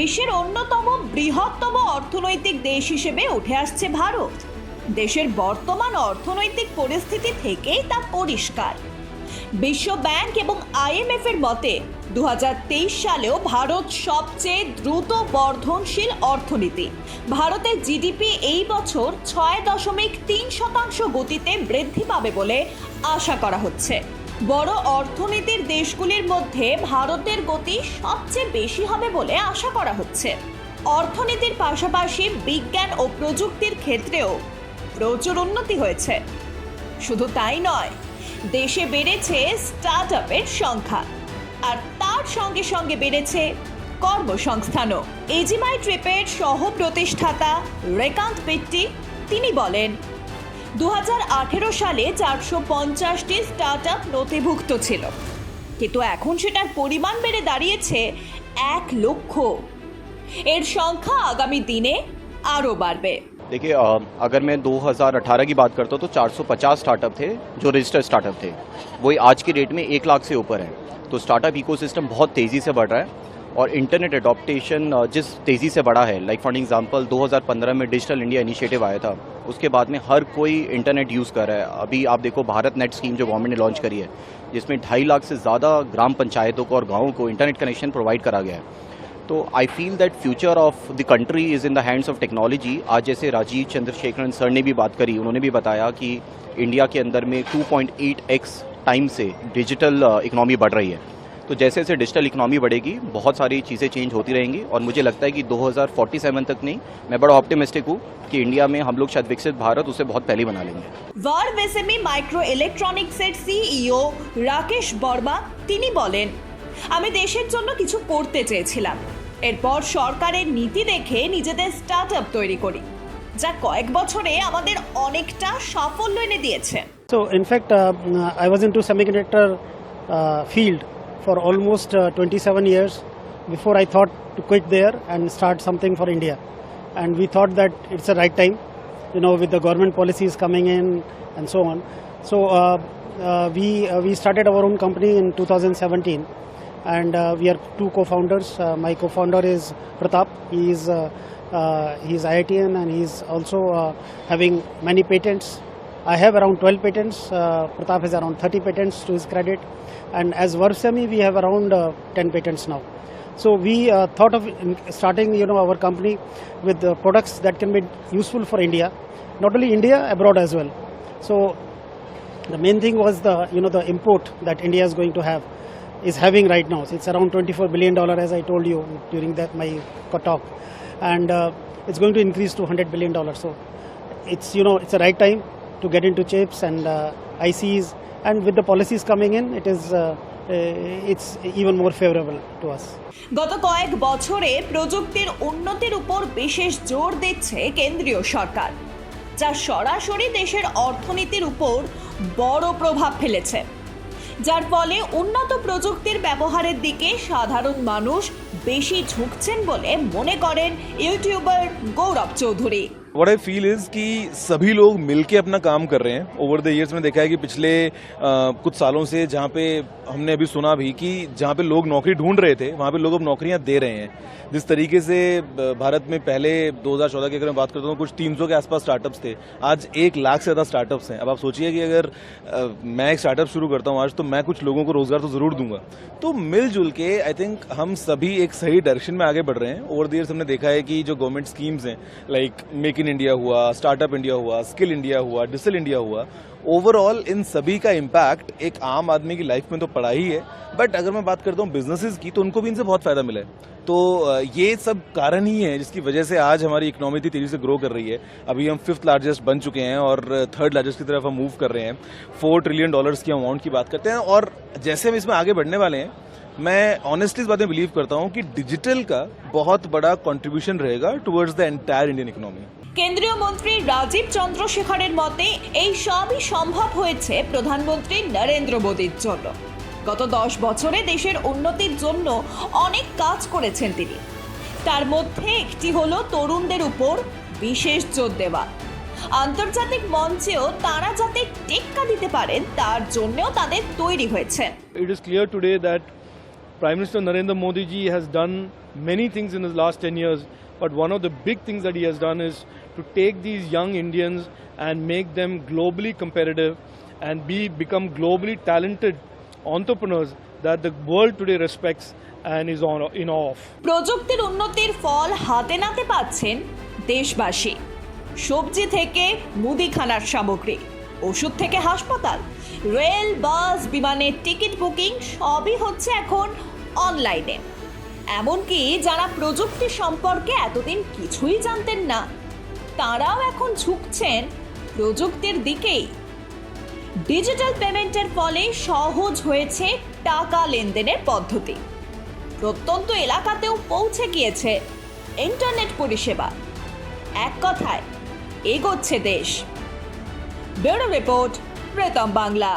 বিশ্বের অন্যতম বৃহত্তম অর্থনৈতিক দেশ হিসেবে উঠে আসছে ভারত। দেশের বর্তমান অর্থনৈতিক পরিস্থিতি থেকেই তা পরিষ্কার। বিশ্ব ব্যাংক এবং IMF এর মতে 2023 সালেও ভারত সবচেয়ে দ্রুত বর্ধনশীল অর্থনীতি। ভারতের জিডিপি এই বছর 6.3% গতিতে বৃদ্ধি পাবে বলে আশা করা হচ্ছে। বড় অর্থনীতির দেশগুলির মধ্যে ভারতের গতি সবচেয়ে বেশি হবে বলে আশা করা হচ্ছে। অর্থনীতির পাশাপাশি বিজ্ঞান ও প্রযুক্তির ক্ষেত্রেও প্রচুর উন্নতি হয়েছে। শুধু তাই নয়, দেশে বেড়েছে স্টার্টআপের সংখ্যা, আর তার সঙ্গে সঙ্গে বেড়েছে কর্মসংস্থানও। এজিমাই ট্রিপের সহ প্রতিষ্ঠাতা রেকান্ত পিট্টি তিনি বলেন, 2018 সালে 450টি স্টার্টআপ নথিভুক্ত ছিল, কিন্তু এখন সেটার পরিমাণ বেড়ে দাঁড়িয়েছে 1 লক্ষ। এর সংখ্যা আগামী দিনে আরও बाढ़े। देखिए, अगर मैं 2018 की बात करता हूँ तो 450 स्टार्टअप थे जो रजिस्टर्ड स्टार्टअप थे, वही आज की डेट में 1 लाख से ऊपर है। तो स्टार्टअप इकोसिस्टम बहुत तेज़ी से बढ़ रहा है और इंटरनेट एडॉप्टेशन जिस तेज़ी से बढ़ा है, लाइक फॉर एग्जांपल 2015 में डिजिटल इंडिया इनिशिएटिव आया था, उसके बाद में हर कोई इंटरनेट यूज़ कर रहा है। अभी आप देखो भारत नेट स्कीम जो गवर्नमेंट ने लॉन्च करी है, जिसमें 2.5 लाख से ज़्यादा ग्राम पंचायतों को और गाँवों को इंटरनेट कनेक्शन प्रोवाइड करा गया है। तो I feel that future of the country is in the hands of technology. आज जैसे राजीव चंद्रशेखरन सर ने भी बात करी, उन्होंने भी बताया कि इंडिया के अंदर में 2.8x टाइम से डिजिटल इकनॉमी बढ़ रही है। तो जैसे जैसे डिजिटल इकनॉमी बढ़ेगी, बहुत सारी चीज़ें चेंज होती रहेंगी और मुझे लगता है कि 2047 तक नहीं, मैं बड़ा ऑप्टिमिस्टिक हूँ कि इंडिया में हम लोग शायद विकसित भारत उसे बहुत पहले बना लेंगे। ভার্ভ এসএমই মাইক্রো ইলেকট্রনিক্সের সিইও রাকেশ বর্মা তিনি বলেন, আমি দেশের জন্য কিছু করতে চেয়েছিলাম, এরপর সরকারের নীতি দেখে নিজেদের স্টার্টআপ তৈরি করি, যা কয়েক বছরে আমাদের অনেকটা সাফল্য এনে দিয়েছে। So in fact, I was into semiconductor field for almost 27 years before I thought to quit there and start something for India. And we thought that it's the right time, with the government policies coming in and so on. So we started our own company in 2017. And we are 2 co-founders. My co-founder is Pratap. He's IITian and he's also having many patents. I have around 12 patents. Pratap has around 30 patents to his credit. And as VerveSemi, we have around 10 patents now. So we thought of starting, our company with products that can be useful for India, not only India, abroad as well. So the main thing was the import that India is going to have. Is having right now. It's around $24 billion, as I told you during my talk, and it's going to increase to $100 billion. So it's it's the right time to get into chips and ICs, and with the policies coming in, it's even more favorable to us. গত কয়েক বছরে প্রযুক্তির উন্নতির উপর বিশেষ জোর দিচ্ছে কেন্দ্রীয় সরকার, যা সরাসরি দেশের অর্থনীতির উপর বড় প্রভাব ফেলেছে, যার ফলে উন্নত প্রযুক্তির ব্যবহারের দিকে সাধারণ মানুষ বেশি ঝুঁকছেন বলে মনে করেন YouTuber Gaurav Chowdhury. What I feel is कि सभी लोग मिलके अपना काम कर रहे हैं। ओवर द इयर्स में देखा है कि पिछले कुछ सालों से जहाँ पे हमने अभी सुना भी कि जहाँ पे लोग नौकरी ढूंढ रहे थे, वहाँ पे लोग अब नौकरियाँ दे रहे हैं। जिस तरीके से भारत में पहले 2014 की अगर मैं बात करता हूँ, कुछ 300 के आसपास स्टार्टअप्स थे, आज 1 लाख से ज़्यादा स्टार्टअप्स हैं। अब आप सोचिए कि अगर मैं एक स्टार्टअप शुरू करता हूँ आज, तो मैं कुछ लोगों को रोजगार तो ज़रूर दूंगा। तो मिलजुल के आई थिंक हम सभी एक सही डायरेक्शन में आगे बढ़ रहे हैं। ओवर द इयर्स हमने देखा है कि जो गवर्नमेंट स्कीम्स हैं, लाइक मेक इन इंडिया हुआ, स्टार्टअप इंडिया हुआ, स्किल इंडिया हुआ, डिजिटल इंडिया हुआ, ओवरऑल इन सभी का इम्पैक्ट एक आम आदमी की लाइफ में तो पड़ा ही है, बट अगर मैं बात करता हूँ बिजनेसेस की, तो उनको भी इनसे बहुत फायदा मिला है। तो ये सब कारण ही है जिसकी वजह से आज हमारी इकोनॉमी इतनी तेजी से ग्रो कर रही है। अभी हम 5th लार्जेस्ट बन चुके हैं और 3rd लार्जेस्ट की तरफ हम मूव कर रहे हैं। $4 ट्रिलियन की अमाउंट की बात करते हैं, और जैसे हम इसमें आगे बढ़ने वाले हैं, मैं ऑनेस्टली इस बात में बिलीव करता हूँ कि डिजिटल का बहुत बड़ा कंट्रीब्यूशन रहेगा towards the entire Indian economy. কেন্দ্রীয় মন্ত্রী রাজীব চন্দ্রশেখরের মতে এই সবই সম্ভব হয়েছে প্রধানমন্ত্রী নরেন্দ্র মোদীর জন্য। গত 10 বছরে দেশের উন্নতির জন্য অনেক কাজ করেছেন তিনি। তার মধ্যে একটি হলো তরুণদের উপর বিশেষ জোর দেওয়া। আন্তর্জাতিক মঞ্চেও তারা যাতে টেক্কা দিতে পারেন তার জন্যও তাদের তৈরি হয়েছে। It is clear today that Prime Minister Narendra Modi ji has done many things in his last 10 years, but one of the big things that he has done is to take these young Indians and make them globally competitive and become globally talented entrepreneurs that the world today respects and is in awe of. প্রযুক্তির উন্নতির ফল হাতে নাতে পাচ্ছেন দেশবাসী। সবজি থেকে মুদিখানার সামগ্রী, ওষুধ থেকে হাসপাতাল, রেল, বাস, বিমানের টিকিট বুকিং সবই হচ্ছে এখন অনলাইনে। এমনকি যারা প্রযুক্তি সম্পর্কে এতদিন কিছুই জানতেন না, তারাও এখন ঝুঁকছেন প্রযুক্তির দিকেই। ডিজিটাল পেমেন্টের ফলে সহজ হয়েছে টাকা লেনদেনের পদ্ধতি। প্রত্যন্ত এলাকাতেও পৌঁছে গিয়েছে ইন্টারনেট পরিষেবা। এক কথায় এগোচ্ছে দেশ। ব্যুরো রিপোর্ট, প্রথম বাংলা।